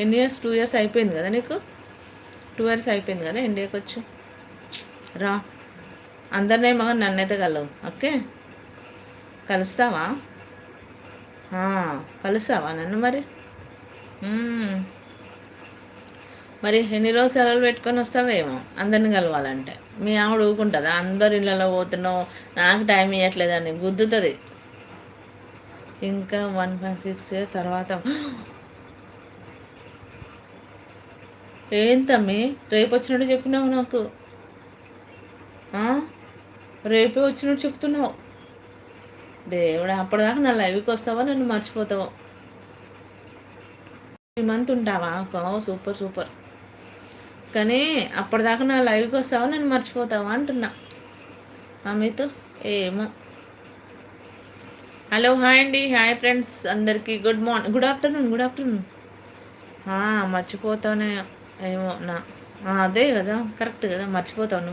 ఎన్ని years? 2 years అయిపోయింది కదా నీకు? 2 ఇయర్స్ అయిపోయింది కదా ఇండియాకి వచ్చి. రా, అందరినేమో నన్నైతే కలవు. ఓకే, కలుస్తావా? కలుస్తావా నన్ను మరి? మరి ఎన్ని రోజులు సెలవులు పెట్టుకొని వస్తావేమో అందరిని కలవాలంటే. మీ ఆవిడ ఊరుకుంటుందా? అందరు ఇళ్ళలో పోతున్నావు, నాకు టైం ఇవ్వట్లేదని గుద్దుతుంది. ఇంకా 1.6 ఇయర్ తర్వాత ఏం తమ్మి రేపు వచ్చినట్టు చెప్పినావు నాకు. రేపే వచ్చినట్టు చెప్తున్నావు. దేవుడా, అప్పటిదాకా నా లైవ్కి వస్తావా నన్ను మర్చిపోతావు? 3 మంత్ ఉంటావా? Super super. కానీ అప్పటిదాకా నా లైవ్కి వస్తావా నన్ను మర్చిపోతావా అంటున్నా. అమిత్ ఏమో. హలో, హాయ్ అండి, హాయ్ ఫ్రెండ్స్ అందరికీ. Good morning, good afternoon, good afternoon. మర్చిపోతానే ఏమో నా. అదే కదా, కరెక్ట్ కదా, మర్చిపోతావు నువ్వు.